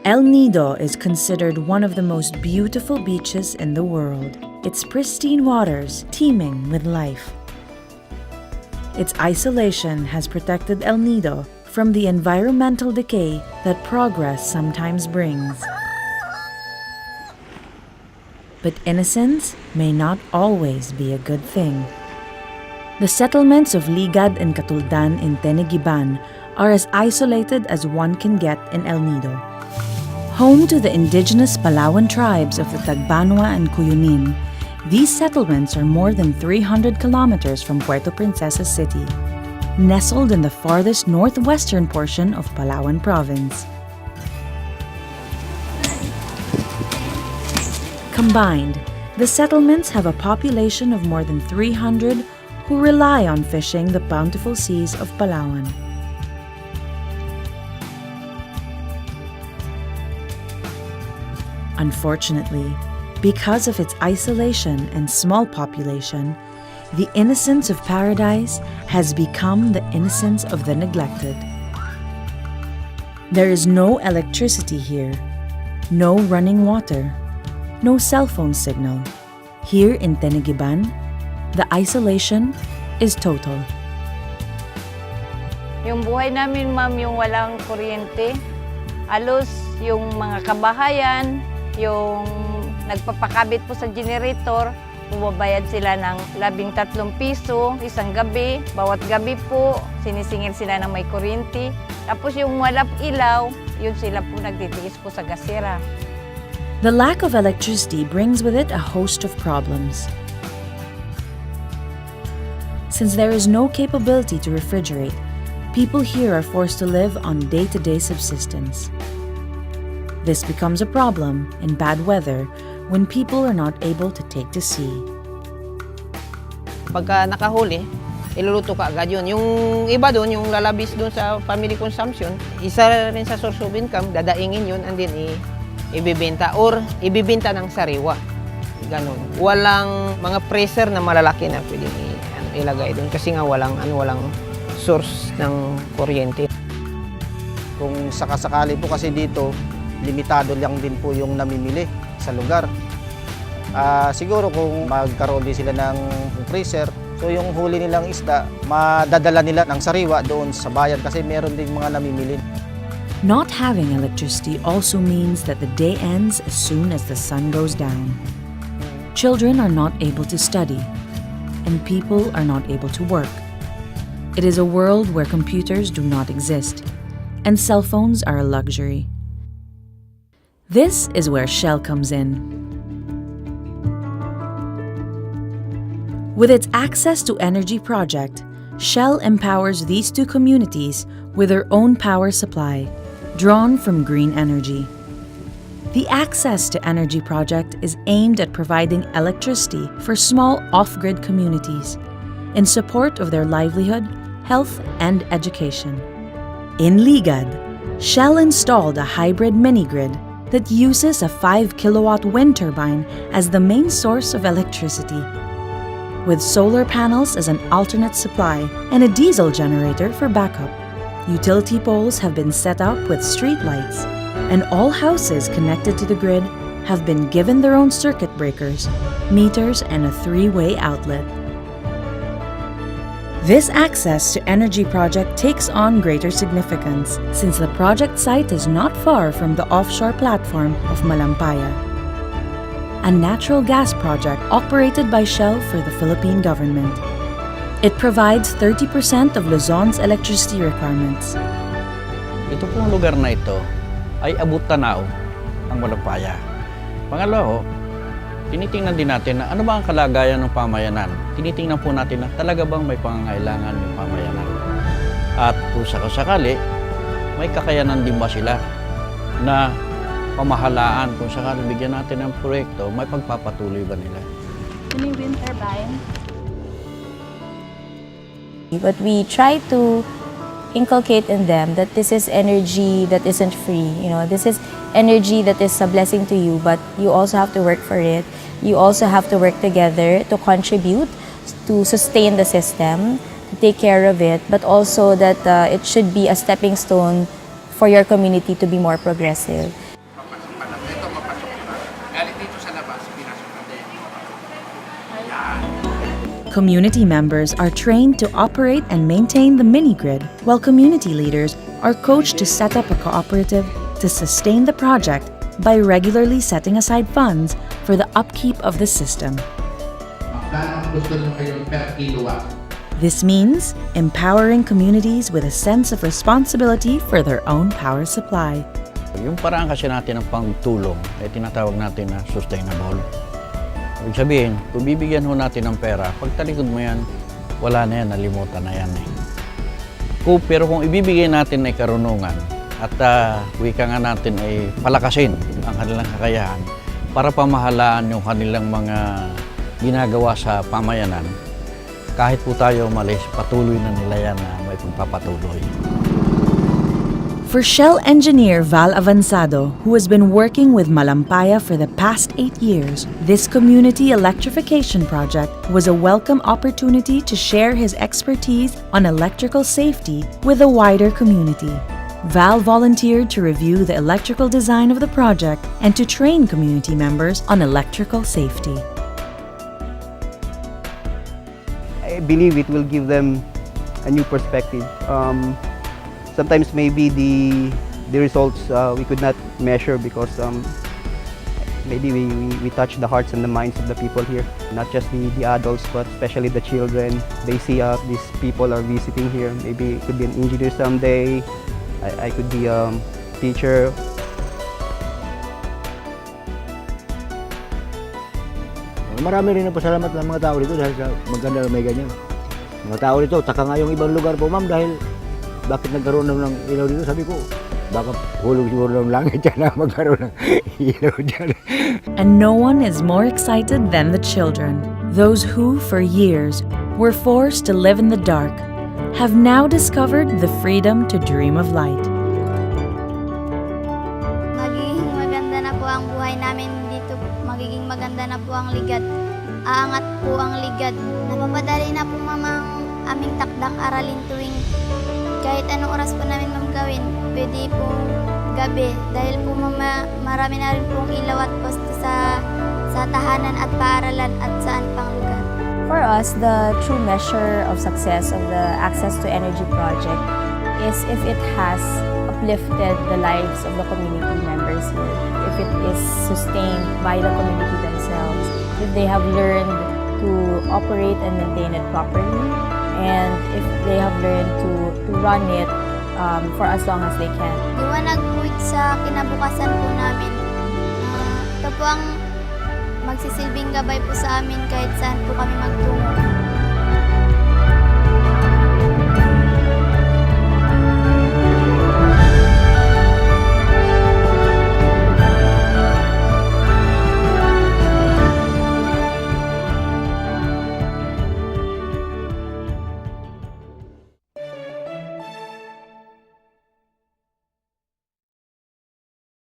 El Nido is considered one of the most beautiful beaches in the world. Its pristine waters teeming with life. Its isolation has protected El Nido from the environmental decay that progress sometimes brings. But innocence may not always be a good thing. The settlements of Ligad and Katuldan in Tenegiban are as isolated as one can get in El Nido. Home to the indigenous Palawan tribes of the Tagbanwa and Cuyunin, these settlements are more than 300 kilometers from Puerto Princesa City, nestled in the farthest northwestern portion of Palawan province. Combined, the settlements have a population of more than 300 who rely on fishing the bountiful seas of Palawan. Unfortunately, because of its isolation and small population, the innocence of paradise has become the innocence of the neglected. There is no electricity here, no running water, no cell phone signal. Here in Tenegiban, the isolation is total. Yung buhay namin, ma'am, yung walang kuryente, alos yung mga kabahayan, yung nagpapakabit po sa generator, bumabayad sila ng 13 piso isang gabi. Bawat gabi po, sinisingil sila ng may kuryente. Tapos yung walang ilaw, yun sila po nagtitiis po sa gasera. The lack of electricity brings with it a host of problems. Since there is no capability to refrigerate, people here are forced to live on day-to-day subsistence. This becomes a problem in bad weather when people are not able to take to sea. Pagka nakahuli, iluluto ka agad yun. Yung iba doon, yung lalabis doon sa family consumption, isa rin sa source of income, dadaingin yun and then ibibenta or ibibenta ng sariwa. Ganon. Walang mga pressure na malalaki na pwedeng ilagay doon kasi nga walang source ng kuryente. Kung sakasakali po kasi dito, limitado lang din po yung namimili sa lugar. Siguro kung magkaroon din sila ng freezer, so yung huli nilang isda, madadala nila ng sariwa doon sa bayan kasi meron din mga namimili. Not having electricity also means that the day ends as soon as the sun goes down. Children are not able to study, and people are not able to work. It is a world where computers do not exist, and cell phones are a luxury. This is where Shell comes in. With its Access to Energy project, Shell empowers these two communities with their own power supply, drawn from green energy. The Access to Energy project is aimed at providing electricity for small off-grid communities in support of their livelihood, health, and education. In Ligad, Shell installed a hybrid mini-grid that uses a 5-kilowatt wind turbine as the main source of electricity, with solar panels as an alternate supply and a diesel generator for backup. Utility poles have been set up with street lights, and all houses connected to the grid have been given their own circuit breakers, meters, and a 3-way outlet. This Access to Energy project takes on greater significance since the project site is not far from the offshore platform of Malampaya, a natural gas project operated by Shell for the Philippine government. It provides 30% of Luzon's electricity requirements. Ito pong lugar na ito ay abot-tanaw ng Malampaya. Pangalawa ho, tinitingnan din natin na ano ba ang kalagayan ng pamayanan. Tinitingnan po natin na talaga bang may pangangailangan yung pamayanan. At kung sakasakali, may kakayanan din ba sila na pamahalaan kung sakali bigyan natin ng proyekto, may pagpapatuloy ba nila? Yung wind turbine. But we try to inculcate in them that this is energy that isn't free. You know, this is energy that is a blessing to you, but you also have to work for it. You also have to work together to contribute, to sustain the system, to take care of it, but also that it should be a stepping stone for your community to be more progressive. Community members are trained to operate and maintain the mini-grid, while community leaders are coached to set up a cooperative to sustain the project by regularly setting aside funds for the upkeep of the system. This means empowering communities with a sense of responsibility for their own power supply. Yung paraan kasi natin ng pagtulong ay tinatawag natin na sustainable. Ibig sabihin, kung bibigyan ho natin ng pera, pag talikod mo yan, wala na yan, nalimutan na yan eh. Pero kung ibibigay natin ay karunungan at wika nga natin ay palakasin ang kanilang kakayahan para pamahalaan yung kanilang mga ginagawa sa pamayanan, kahit po tayo umalis, patuloy na nila yan na may pagpapatuloy. For Shell engineer Val Avanzado, who has been working with Malampaya for the past 8 years, this community electrification project was a welcome opportunity to share his expertise on electrical safety with the wider community. Val volunteered to review the electrical design of the project and to train community members on electrical safety. I believe it will give them a new perspective. Sometimes maybe the results we could not measure because maybe we touch the hearts and the minds of the people here. Not just the adults, but especially the children. They see these people are visiting here. Maybe it could be an engineer someday. I could be a teacher. Marami rin ang pasalamat ng mga tao dito dahil sa maganda na may ganyan. Mga tao dito, taka nga yung ibang lugar po ma'am dahil bakit nagkaroon ng ilaw dito? Sabi ko, baka hulog siguro ng langit dyan na magkaroon ng ilaw dyan. And no one is more excited than the children. Those who, for years, were forced to live in the dark, have now discovered the freedom to dream of light. Magiging maganda na po ang buhay namin dito. Magiging maganda na po ang ligad. Aangat po ang ligad. Napapadali na po mamang aming takdang aralin tuwing kahit anong oras po namin gawin, pwede pong gabi. Dahil po marami na rin pong ilaw at poste sa tahanan at paaralan at saan pang lugar. For us, the true measure of success of the Access to Energy project is if it has uplifted the lives of the community members here, if it is sustained by the community themselves, if they have learned to operate and maintain it properly, and if they have learned to run it for as long as they can. Liwanag po sa kinabukasan po namin. Ito po ang magsisilbing gabay po sa amin kahit saan po kami magtungo.